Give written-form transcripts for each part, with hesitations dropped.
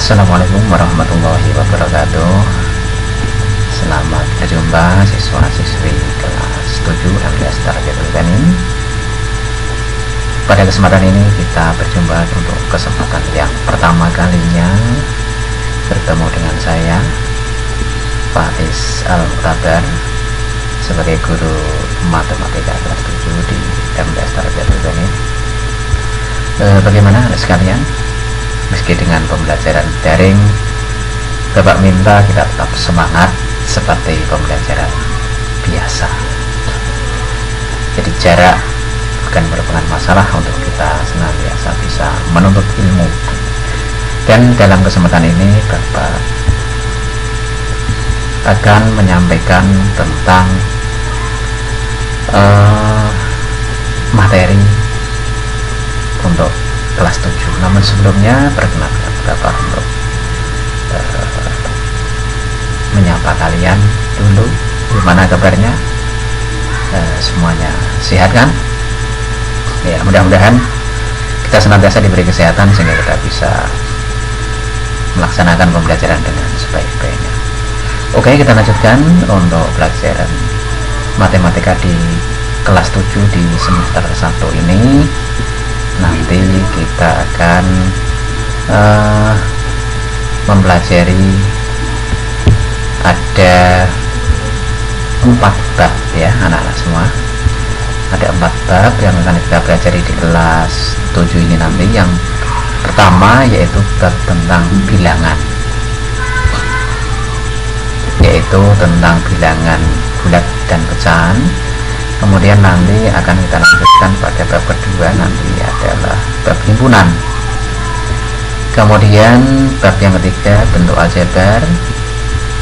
Assalamualaikum warahmatullahi wabarakatuh. Selamat berjumpa siswa-siswi kelas 7 MTS Tarbiyatul Banin. Pada kesempatan ini kita berjumpa untuk kesempatan yang pertama kalinya bertemu dengan saya, Faiz Al-Muqtabar, sebagai guru matematika kelas 7 di MTS Tarbiyatul Banin. Bagaimana sekalian? Meski dengan pembelajaran daring, Bapak minta kita tetap semangat seperti pembelajaran biasa. Jadi jarak bukan merupakan masalah untuk kita senantiasa bisa menuntut ilmu. Dan dalam kesempatan ini Bapak akan menyampaikan tentang materi untuk kelas 7. Namun sebelumnya perkenalkan Bapak untuk menyapa kalian dulu. Gimana kabarnya? Semuanya sehat kan? Ya, mudah-mudahan kita senantiasa diberi kesehatan sehingga kita bisa melaksanakan pembelajaran dengan sebaik-baiknya. Oke, kita lanjutkan untuk pelajaran matematika di kelas 7 di semester 1 ini. Nanti kita akan mempelajari ada 4 bab ya anak-anak semua. Ada 4 bab yang akan kita pelajari di kelas 7 ini nanti. Yang pertama yaitu bab tentang bilangan, yaitu tentang bilangan bulat dan pecahan. Kemudian nanti akan kita lanjutkan pada bab kedua, nanti adalah bab himpunan. Kemudian bab yang ketiga bentuk aljabar.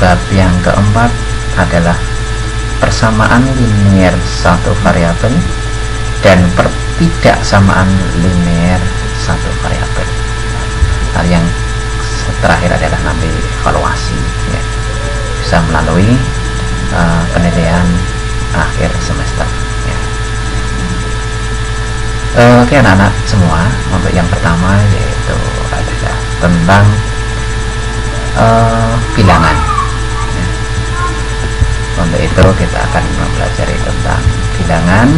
Bab yang keempat adalah persamaan linier satu variabel dan pertidaksamaan linier satu variabel. Hal yang terakhir adalah nanti evaluasi ya, bisa melalui penilaian akhir semester ya. Oke anak-anak semua, untuk yang pertama yaitu adalah tentang bilangan ya. Untuk itu kita akan mempelajari tentang bilangan.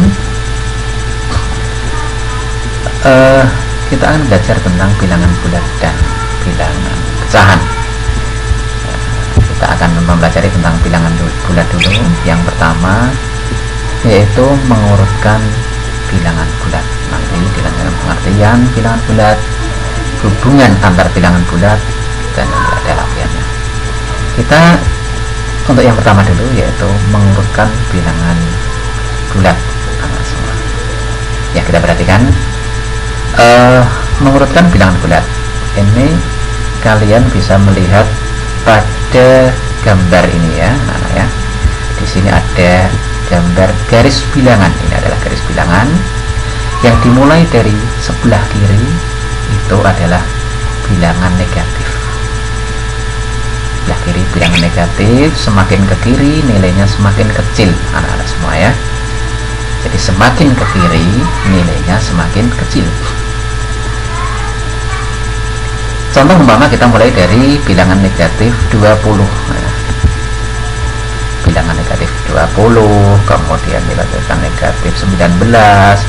Kita akan belajar tentang bilangan bulat dan bilangan pecahan. Kita akan mempelajari tentang bilangan bulat dulu. Yang pertama yaitu mengurutkan bilangan bulat. Nanti dilanjutkan pengertian bilangan bulat, hubungan antar bilangan bulat, dan ada latihannya. Kita untuk yang pertama dulu yaitu mengurutkan bilangan bulat anak semua. Ya, kita perhatikan mengurutkan bilangan bulat. Ini kalian bisa melihat pada gambar ini ya, anak-anak ya. Di sini ada gambar garis bilangan. Ini adalah garis bilangan yang dimulai dari sebelah kiri itu adalah bilangan negatif. Sebelah kiri bilangan negatif, semakin ke kiri nilainya semakin kecil anak-anak semua ya. Jadi semakin ke kiri nilainya semakin kecil. Contoh umpama kita mulai dari bilangan negatif 20 ya. Bilangan negatif 20, kemudian dilanjutkan negatif 19,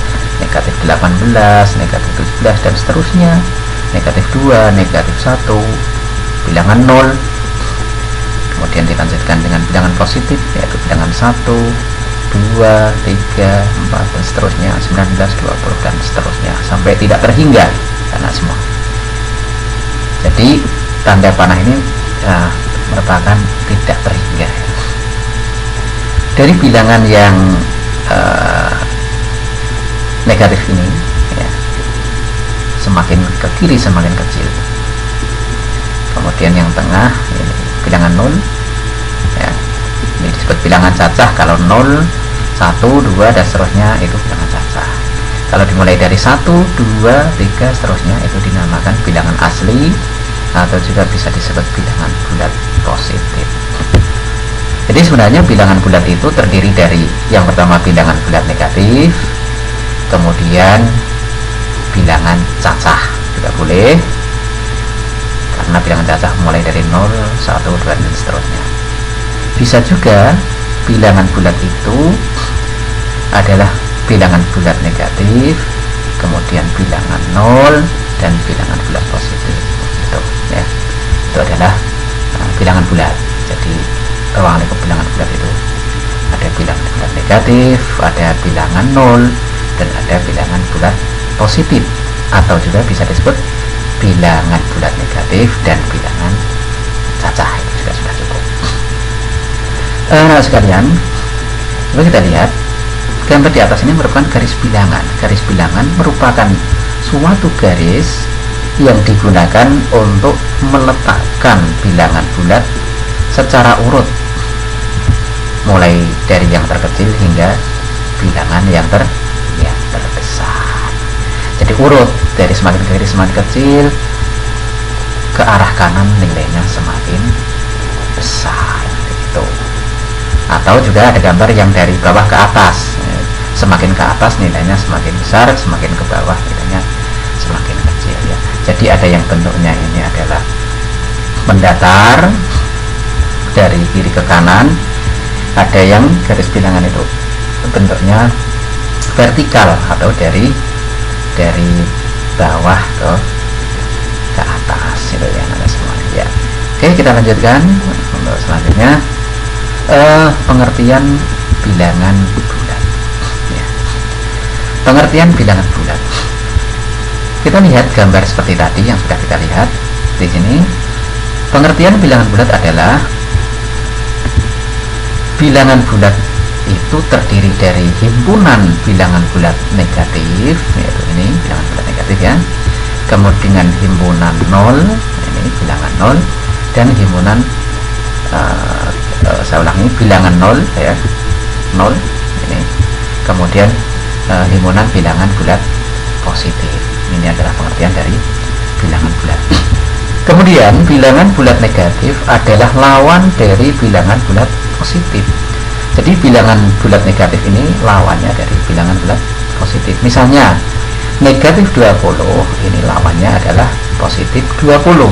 negatif 18, negatif 17, dan seterusnya. Negatif 2, negatif 1, bilangan 0. Kemudian dilanjutkan dengan bilangan positif, yaitu bilangan 1, 2, 3, 4, dan seterusnya, 19, 20, dan seterusnya, sampai tidak terhingga anak semua. Jadi tanda panah ini merupakan tidak terhingga. Dari bilangan yang negatif ini ya, semakin ke kiri semakin kecil. Kemudian yang tengah ini bilangan 0 ya, ini disebut bilangan cacah. Kalau 0, 1, 2, dan seterusnya itu bilangan cacah. Kalau dimulai dari 1, 2, 3, seterusnya itu dinamakan bilangan asli, atau juga bisa disebut bilangan bulat positif. Jadi sebenarnya bilangan bulat itu terdiri dari yang pertama bilangan bulat negatif, kemudian bilangan cacah juga boleh, karena karena bilangan cacah mulai dari 0, 1, 2 dan seterusnya. Bisa juga bilangan bulat itu adalah bilangan bulat negatif, kemudian bilangan 0 dan bilangan bulat positif. Itu ya, itu adalah bilangan bulat. Jadi ruang lingkup bilangan bulat itu ada bilangan bulat negatif, ada bilangan 0, dan ada bilangan bulat positif, atau juga bisa disebut bilangan bulat negatif dan bilangan cacah. Itu juga sudah cukup. Nah sekalian, coba kita lihat gambar di atas ini merupakan garis bilangan. Garis bilangan merupakan suatu garis yang digunakan untuk meletakkan bilangan bulat secara urut, mulai dari yang terkecil hingga bilangan yang terbesar. Jadi urut dari semakin kecil ke arah kanan nilainya semakin besar, gitu. Atau juga ada gambar yang dari bawah ke atas, semakin ke atas nilainya semakin besar, semakin ke bawah nilainya semakin kecil ya. Jadi ada yang bentuknya ini adalah mendatar dari kiri ke kanan, ada yang garis bilangan itu bentuknya vertikal atau dari bawah ke atas, itu ya ada semuanya ya. Oke, kita lanjutkan untuk selanjutnya, pengertian bilangan bulat ya. Pengertian bilangan bulat, kita lihat gambar seperti tadi yang sudah kita lihat di sini. Pengertian bilangan bulat adalah bilangan bulat itu terdiri dari himpunan bilangan bulat negatif, yaitu ini bilangan bulat negatif ya, kemudian himpunan 0, ini bilangan 0, dan himpunan saya ulangi, bilangan 0 ya, 0 ini, kemudian himpunan bilangan bulat positif. Ini adalah pengertian dari bilangan bulat. Kemudian bilangan bulat negatif adalah lawan dari bilangan bulat positif. Jadi bilangan bulat negatif ini lawannya dari bilangan bulat positif. Misalnya negatif 20, ini lawannya adalah positif 20.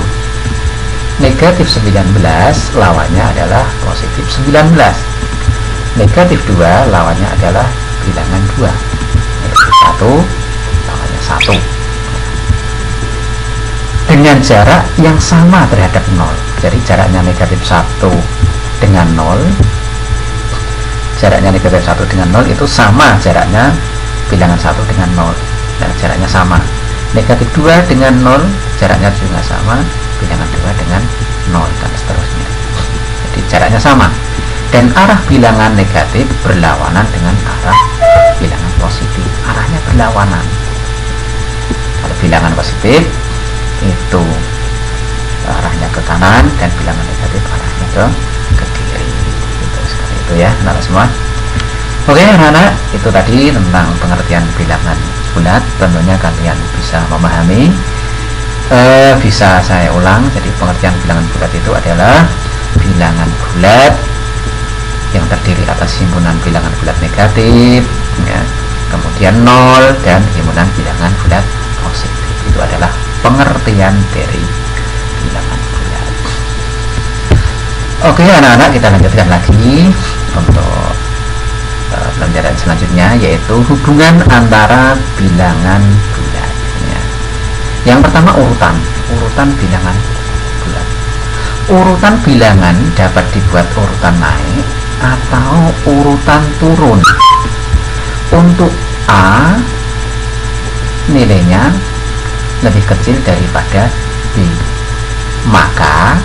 Negatif 19 lawannya adalah positif 19. Negatif 2 lawannya adalah bilangan 2. Negatif 1 lawannya 1. Dengan jarak yang sama terhadap 0. Jadi jaraknya negatif 1 dengan 0, jaraknya negatif 1 dengan 0 itu sama jaraknya bilangan 1 dengan 0. Nah, jaraknya sama. Negatif 2 dengan 0 jaraknya juga sama, bilangan 2 dengan 0, dan seterusnya. Jadi jaraknya sama, dan arah bilangan negatif berlawanan dengan arah bilangan positif. Arahnya berlawanan. Kalau bilangan positif itu arahnya ke kanan, dan bilangan negatif arahnya ke kiri. Seperti itu ya anak-anak semua. Oke anak-anak, itu tadi tentang pengertian bilangan bulat. Tentunya kalian bisa memahami. Bisa saya ulang, jadi pengertian bilangan bulat itu adalah bilangan bulat yang terdiri atas himpunan bilangan bulat negatif ya, kemudian 0, dan himpunan bilangan bulat positif. Itu adalah pengertian dari bilangan bulat. Oke anak-anak, kita lanjutkan lagi untuk pelajaran selanjutnya, yaitu hubungan antara bilangan bulat ya. Yang pertama, urutan bilangan bulat. Urutan bilangan dapat dibuat urutan naik atau urutan turun. Untuk A, nilainya lebih kecil daripada B, maka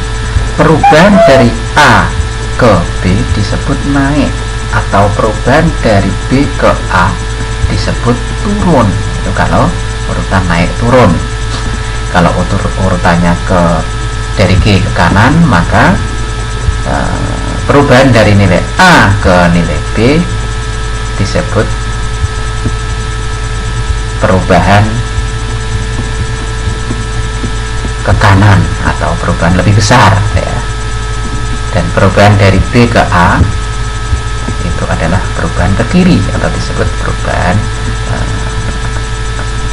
perubahan dari A ke B disebut naik, atau perubahan dari B ke A disebut turun. Itu kalau urutan naik turun. Kalau urutannya dari G ke kanan, maka perubahan dari nilai A ke nilai B disebut perubahan ke kanan atau perubahan lebih besar ya. Dan perubahan dari B ke A itu adalah perubahan ke kiri atau disebut perubahan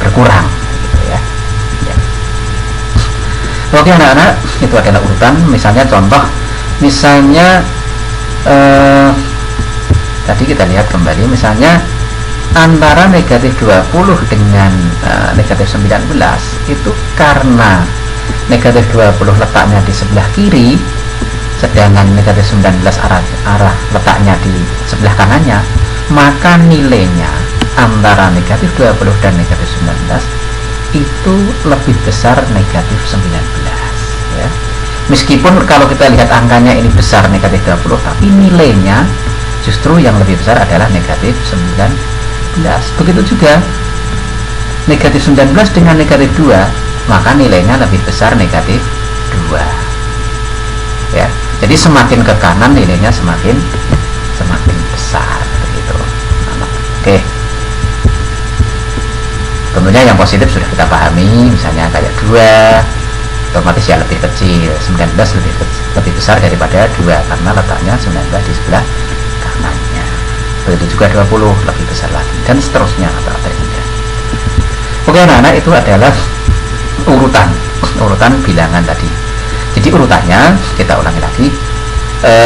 berkurang gitu ya. Oke anak-anak, itu adalah urutan. Misalnya contoh, misalnya tadi kita lihat kembali, misalnya antara negatif 20 dengan negatif 19 itu karena negatif 20 letaknya di sebelah kiri, sedangkan negatif 19 arah letaknya di sebelah kanannya, maka nilainya antara negatif 20 dan negatif 19 itu lebih besar negatif 19 ya. Meskipun kalau kita lihat angkanya ini besar negatif 20, tapi nilainya justru yang lebih besar adalah negatif 19. Begitu juga negatif 19 dengan negatif 2, maka nilainya lebih besar negatif 2 ya. Jadi semakin ke kanan nilainya semakin besar begitu. Oke, tentunya yang positif sudah kita pahami, misalnya kayak 2 otomatis ya lebih kecil, 19 lebih besar daripada 2 karena letaknya 19 di sebelah kanannya. Begitu juga 20 lebih besar lagi, dan seterusnya atau terhingga. Oke anak-anak, itu adalah urutan bilangan tadi. Jadi urutannya kita ulangi lagi,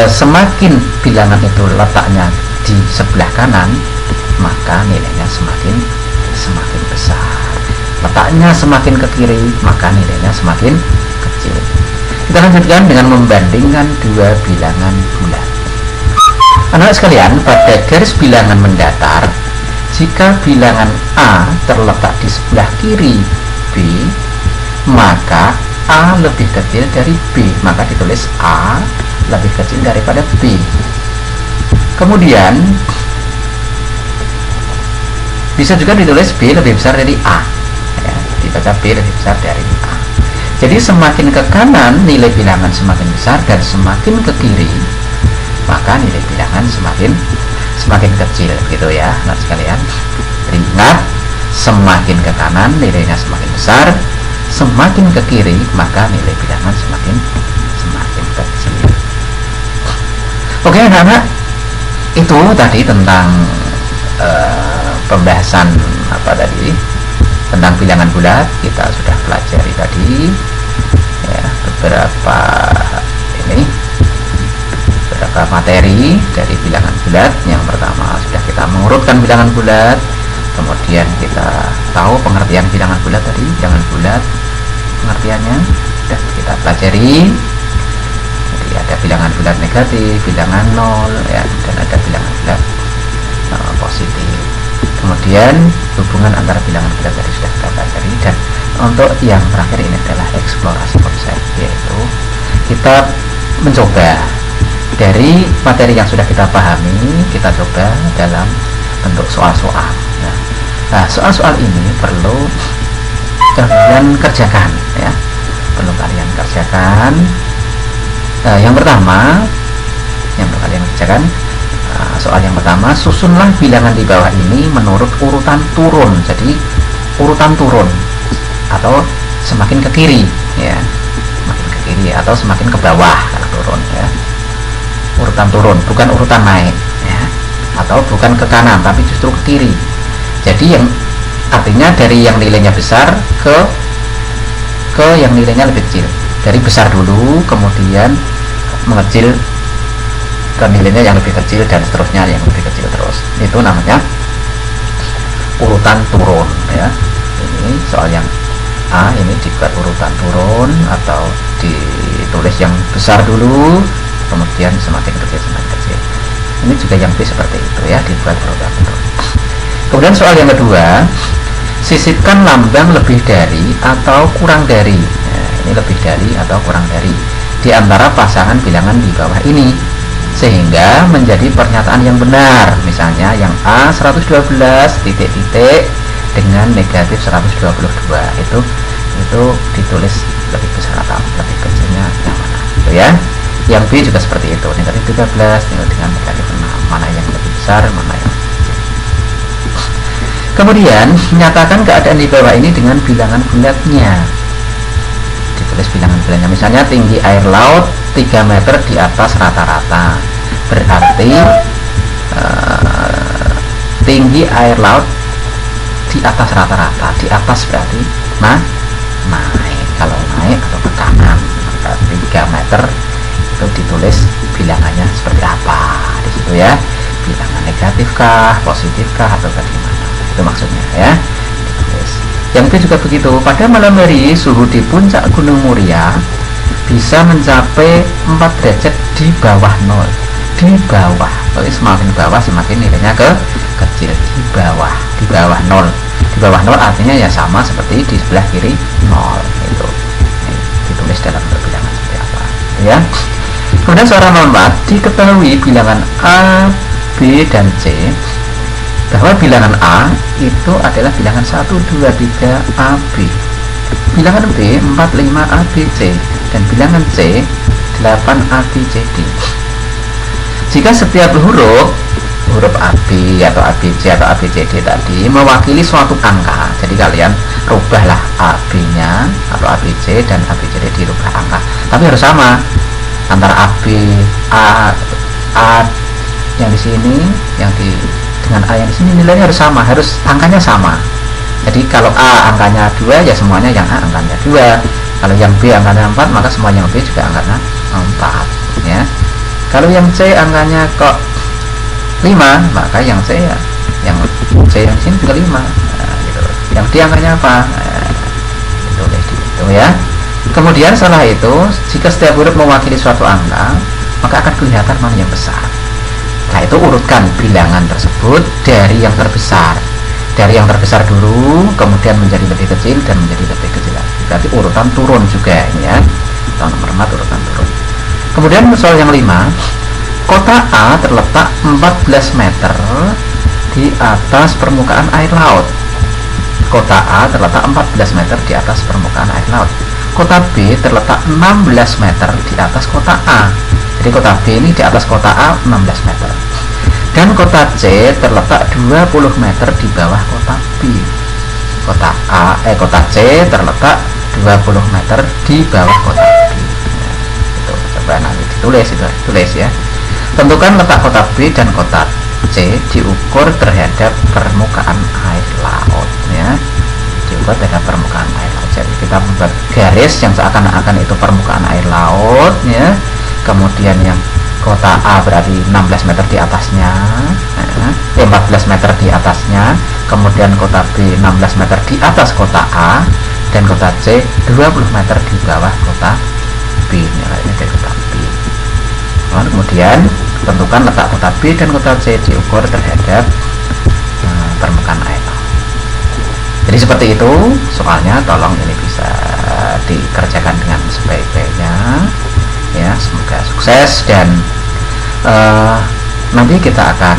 semakin bilangan itu letaknya di sebelah kanan, maka nilainya semakin besar. Letaknya semakin ke kiri, maka nilainya semakin kecil. Kita lanjutkan dengan membandingkan dua bilangan bulat. Anak sekalian, pada garis bilangan mendatar, jika bilangan A terletak di sebelah kiri B, maka A lebih kecil dari B, maka ditulis A lebih kecil daripada B. Kemudian bisa juga ditulis B lebih besar dari A ya, dibaca B lebih besar dari A. Jadi semakin ke kanan nilai bilangan semakin besar, dan semakin ke kiri maka nilai bilangan semakin kecil gitu ya anak sekalian. Ingat, semakin ke kanan nilainya semakin besar, semakin ke kiri maka nilai bilangan semakin kecil. Oke anak-anak, itu tadi tentang pembahasan tentang bilangan bulat. Kita sudah pelajari tadi ya, beberapa materi dari bilangan bulat. Yang pertama sudah kita mengurutkan bilangan bulat, kemudian kita tahu pengertian bilangan bulat tadi. Bilangan bulat pengertiannya sudah kita pelajari. Jadi ada bilangan bulat negatif, bilangan nol ya, dan ada bilangan bulat positif. Kemudian hubungan antara bilangan bulat tadi sudah kita pelajari. Dan untuk yang terakhir ini adalah eksplorasi konsep, yaitu kita mencoba dari materi yang sudah kita pahami, kita coba dalam bentuk soal-soal. Nah, soal-soal ini perlu kalian kerjakan ya, perlu kalian kerjakan. Yang pertama yang perlu kalian kerjakan, soal yang pertama, susunlah bilangan di bawah ini menurut urutan turun. Jadi urutan turun atau semakin ke kiri ya, semakin ke kiri atau semakin ke bawah kalau turun ya. Urutan turun, bukan urutan naik ya, atau bukan ke kanan tapi justru ke kiri. Jadi yang artinya dari yang nilainya besar ke yang nilainya lebih kecil. Dari besar dulu kemudian mengecil ke nilainya yang lebih kecil, dan seterusnya yang lebih kecil terus. Itu namanya urutan turun ya. Ini soal yang A ini dibuat urutan turun atau ditulis yang besar dulu kemudian semakin kecil. Ini juga yang B seperti itu ya, dibuat urutan turun. Kemudian soal yang kedua, sisipkan lambang lebih dari atau kurang dari. Nah, ini lebih dari atau kurang dari di antara pasangan bilangan di bawah ini sehingga menjadi pernyataan yang benar. Misalnya yang A 112 titik-titik dengan negatif 122, itu ditulis lebih besar atau lebih kecilnya yang mana gitu ya. Yang B juga seperti itu, negatif 13 dengan negatif 6, mana yang lebih besar, mana yang kecil. Kemudian menyatakan keadaan di bawah ini dengan bilangan bulatnya. Ditulis bilangan bulatnya, misalnya tinggi air laut 3 meter di atas rata-rata, berarti tinggi air laut di atas rata-rata. Di atas berarti naik, kalau naik atau ke kanan ya, bilangan negatif kah, positif kah, atau bagaimana, itu maksudnya ya. Yang itu juga begitu, pada malam hari suhu di puncak Gunung Muria bisa mencapai 4 derajat di bawah nol, di bawah. Jadi semakin bawah semakin nilainya kecil, di bawah nol. Di bawah nol artinya ya sama seperti di sebelah kiri nol, itu ditulis dalam bilangan seperti apa ya. Kemudian secara normal diketahui bilangan A, B, dan C, bahwa bilangan A itu adalah bilangan 1, 2, 3 AB, bilangan B 4, 5 ABC, dan bilangan C 8 ABCD. Jika setiap huruf AB atau ABC atau ABCD tadi mewakili suatu angka, jadi kalian rubahlah AB nya atau ABC dan ABCD dirubah angka, tapi harus sama antara A yang di sini dengan A yang di sini nilainya harus sama, harus angkanya sama. Jadi kalau A angkanya 2 ya semuanya yang A angkanya 2, kalau yang B angkanya 4 maka semua yang B juga angkanya 4 ya. Kalau yang C angkanya kok 5 maka yang C ya yang C yang di sini juga 5 gitu. Yang D angkanya apa, itu ya. Kemudian setelah itu jika setiap huruf mewakili suatu angka maka akan kelihatan mana yang besar. Nah itu urutkan bilangan tersebut dari yang terbesar, dulu, kemudian menjadi lebih kecil dan menjadi lebih kecil lagi. Berarti urutan turun juga ini ya. Nomor 4 urutan turun. Kemudian soal yang 5, kota A terletak 14 meter di atas permukaan air laut. Kota A terletak 14 meter di atas permukaan air laut. Kota B terletak 16 meter di atas kota A. Jadi kota B ini di atas kota A 16 meter. Dan kota C terletak 20 meter di bawah kota B. Kota C terletak 20 meter di bawah kota B. Nah, itu coba nanti ditulis ya. Tentukan letak kota B dan kota C diukur terhadap permukaan air laut ya. Diukur terhadap permukaan air laut. Jadi kita membuat garis yang seakan-akan itu permukaan air laut ya. Kemudian yang kota A berarti 16 meter di atasnya, 14 meter di atasnya, kemudian kota B 16 meter di atas kota A, dan kota C 20 meter di bawah kota B, nilainya dari kota B. Kemudian tentukan letak kota B dan kota C diukur terhadap permukaan air laut. Jadi seperti itu soalnya, tolong ini bisa dikerjakan dengan sebaik-baiknya ya, semoga sukses. Dan nanti kita akan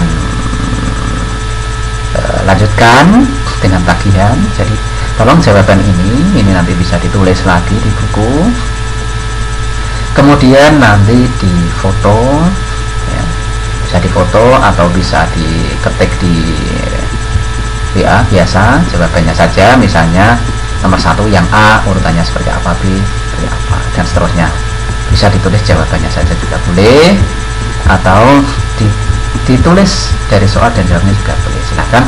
lanjutkan dengan tagihan. Jadi tolong jawaban ini nanti bisa ditulis lagi di buku, kemudian nanti difoto ya, bisa difoto atau bisa diketik di WA biasa jawabannya saja, misalnya nomor 1 yang A urutannya seperti apa, B seperti apa, dan seterusnya. Bisa ditulis jawabannya saja juga boleh, atau ditulis dari soal dan jawabnya juga boleh. Silahkan,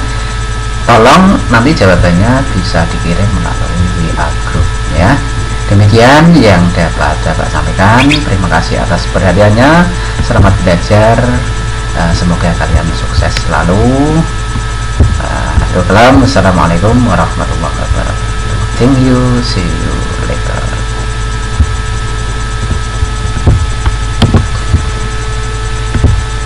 tolong nanti jawabannya bisa dikirim melalui WA group ya. Demikian yang dapat sampaikan. Terima kasih atas perhatiannya. Selamat belajar. Semoga kalian sukses selalu. Assalamualaikum warahmatullahi wabarakatuh. Thank you. See you later.